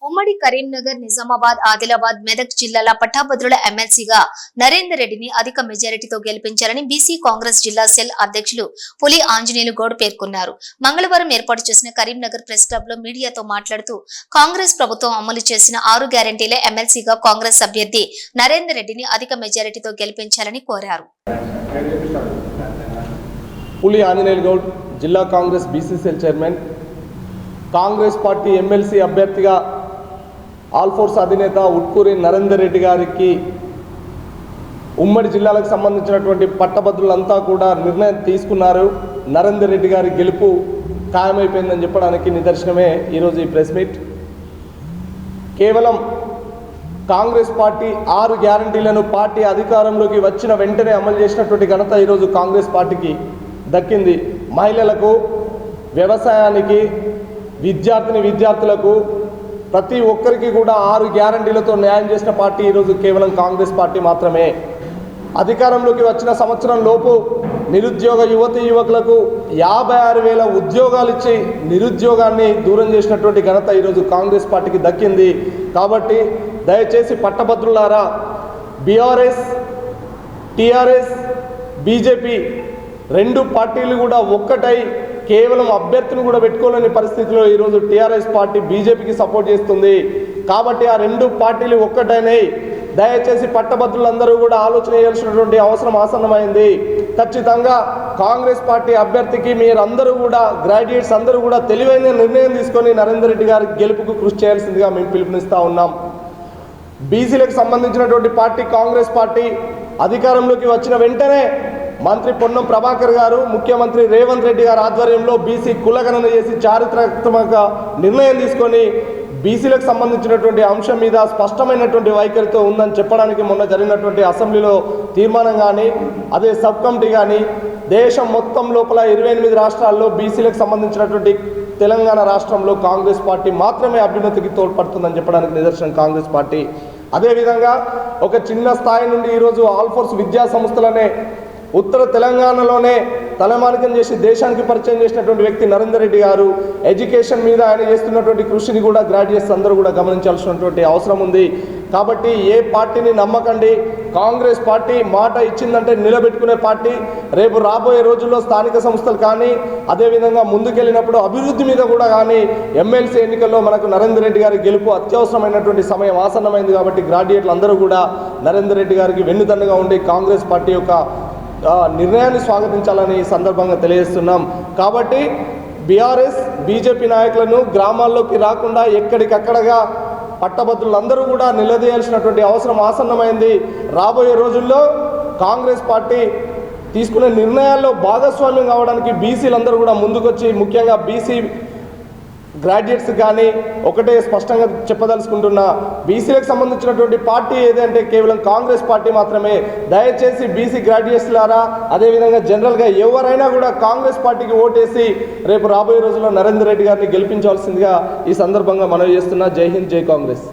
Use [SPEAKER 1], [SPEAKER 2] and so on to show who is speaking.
[SPEAKER 1] ఉమ్మడి కరీంనగర్, నిజామాబాద్, ఆదిలాబాద్, మెదక్ జిల్లాల పట్టాభద్రుల ఎమ్మెల్సీగా నరేందర్ రెడ్డిని అధిక మెజారిటీతో గెలిపించారని బీసీ కాంగ్రెస్ జిల్లా సెల్ అధ్యక్షులు పులి ఆంజనేయులు గౌడ్ పేర్కొన్నారు. మంగళవారం ఏర్పాటు చేసిన కరీంనగర్ ప్రెస్ క్లబ్ లో మీడియాతో మాట్లాడుతూ కాంగ్రెస్ ప్రభుత్వం అమలు చేసిన 6 గ్యారెంటీల ఎమ్మెల్సీగా కాంగ్రెస్ అభ్యర్థి నరేందర్ రెడ్డిని అధిక మెజారిటీతో గెలిపించాలని కోరారు.
[SPEAKER 2] పులి ఆంజనేయులు గౌడ్, జిల్లా Congress BC cell chairman. Congress party MLC అభ్యర్థిగా ఆల్ఫోర్స్ అధినేత ఉట్కూరి నరేందర్ రెడ్డి గారికి ఉమ్మడి జిల్లాలకు సంబంధించినటువంటి పట్టభద్రులంతా కూడా నిర్ణయం తీసుకున్నారు. నరేందర్ రెడ్డి గారి గెలుపు ఖాయమైపోయిందని చెప్పడానికి నిదర్శనమే ఈరోజు ఈ ప్రెస్ మీట్. కేవలం కాంగ్రెస్ పార్టీ 6 గ్యారంటీలను పార్టీ అధికారంలోకి వచ్చిన వెంటనే అమలు చేసినటువంటి ఘనత ఈరోజు కాంగ్రెస్ పార్టీకి దక్కింది. మహిళలకు, వ్యవసాయానికి, విద్యార్థులకు ప్రతి ఒక్కరికి కూడా 6 గ్యారంటీలతో న్యాయం చేసిన పార్టీ ఈరోజు కేవలం కాంగ్రెస్ పార్టీ మాత్రమే. అధికారంలోకి వచ్చిన సంవత్సరం లోపు నిరుద్యోగ యువకులకు 56,000 ఉద్యోగాలు ఇచ్చి నిరుద్యోగాన్ని దూరం చేసినటువంటి ఘనత ఈరోజు కాంగ్రెస్ పార్టీకి దక్కింది. కాబట్టి దయచేసి పట్టభద్రులారా, బీఆర్ఎస్, టీఆర్ఎస్, బీజేపీ 2 పార్టీలు కూడా ఒక్కటై కేవలం అభ్యర్థిని కూడా పెట్టుకోలేని పరిస్థితిలో ఈరోజు టీఆర్ఎస్ పార్టీ బీజేపీకి సపోర్ట్ చేస్తుంది. కాబట్టి ఆ 2 పార్టీలు ఒక్కటైనాయి. దయచేసి పట్టభద్రులందరూ కూడా ఆలోచన చేయాల్సినటువంటి అవసరం ఆసన్నమైంది. ఖచ్చితంగా కాంగ్రెస్ పార్టీ అభ్యర్థికి మీరందరూ కూడా, గ్రాడ్యుయేట్స్ అందరూ కూడా తెలివైన నిర్ణయం తీసుకొని నరేందర్ రెడ్డి గారి గెలుపుకు కృషి చేయాల్సిందిగా మేము పిలుపునిస్తూ ఉన్నాం. బీసీలకు సంబంధించినటువంటి పార్టీ కాంగ్రెస్ పార్టీ అధికారంలోకి వచ్చిన వెంటనే మంత్రి పొన్నం ప్రభాకర్ గారు, ముఖ్యమంత్రి రేవంత్ రెడ్డి గారి ఆధ్వర్యంలో బీసీ కులగణన చేసి చారిత్రాత్మక నిర్ణయం తీసుకొని బీసీలకు సంబంధించినటువంటి అంశం మీద స్పష్టమైనటువంటి వైఖరితో ఉందని చెప్పడానికి మొన్న జరిగినటువంటి అసెంబ్లీలో తీర్మానం కానీ, అదే సబ్ కమిటీ కానీ, దేశం మొత్తం లోపల 28 రాష్ట్రాల్లో బీసీలకు సంబంధించినటువంటి తెలంగాణ రాష్ట్రంలో కాంగ్రెస్ పార్టీ మాత్రమే అభ్యున్నతికి తోడ్పడుతుందని చెప్పడానికి నిదర్శనం కాంగ్రెస్ పార్టీ. అదేవిధంగా ఒక చిన్న స్థాయి నుండి ఈరోజు ఆల్ఫోర్స్ విద్యా సంస్థలనే ఉత్తర తెలంగాణలోనే తలమానికం చేసి దేశానికి పరిచయం చేసినటువంటి వ్యక్తి నరేందర్ రెడ్డి గారు. ఎడ్యుకేషన్ మీద ఆయన చేస్తున్నటువంటి కృషిని కూడా గ్రాడ్యుయేట్స్ అందరూ కూడా గమనించాల్సినటువంటి అవసరం ఉంది. కాబట్టి ఏ పార్టీని నమ్మకండి. కాంగ్రెస్ పార్టీ మాట ఇచ్చిందంటే నిలబెట్టుకునే పార్టీ. రేపు రాబోయే రోజుల్లో స్థానిక సంస్థలు కానీ, అదేవిధంగా ముందుకెళ్ళినప్పుడు అభివృద్ధి మీద కూడా కానీ ఎమ్మెల్సీ ఎన్నికల్లో మనకు నరేందర్ రెడ్డి గారి గెలుపు అత్యవసరమైనటువంటి సమయం ఆసన్నమైంది. కాబట్టి గ్రాడ్యుయేట్లు అందరూ కూడా నరేందర్ రెడ్డి గారికి వెన్నుదన్నుగా ఉండి కాంగ్రెస్ పార్టీ యొక్క నిర్ణయాన్ని స్వాగతించాలని ఈ సందర్భంగా తెలియజేస్తున్నాం. కాబట్టి బీఆర్ఎస్, బీజేపీ నాయకులను గ్రామాల్లోకి రాకుండా ఎక్కడికక్కడగా పట్టభద్రులందరూ కూడా నిలదీయాల్సినటువంటి అవసరం ఆసన్నమైంది. రాబోయే రోజుల్లో కాంగ్రెస్ పార్టీ తీసుకునే నిర్ణయాల్లో భాగస్వామ్యం కావడానికి బీసీలందరూ కూడా ముందుకొచ్చి, ముఖ్యంగా బీసీ గ్రాడ్యుయేట్స్ కానీ ఒకటే స్పష్టంగా చెప్పదలుచుకుంటున్నా, బీసీలకు సంబంధించినటువంటి పార్టీ ఏదంటే కేవలం కాంగ్రెస్ పార్టీ మాత్రమే. దయచేసి బీసీ గ్రాడ్యుయేట్స్లారా, అదేవిధంగా జనరల్గా ఎవరైనా కూడా కాంగ్రెస్ పార్టీకి ఓటేసి రేపు రాబోయే రోజుల్లో నరేందర్ రెడ్డి గారిని గెలిపించాల్సిందిగా ఈ సందర్భంగా మనవి చేస్తున్నా. జై హింద్, జై కాంగ్రెస్.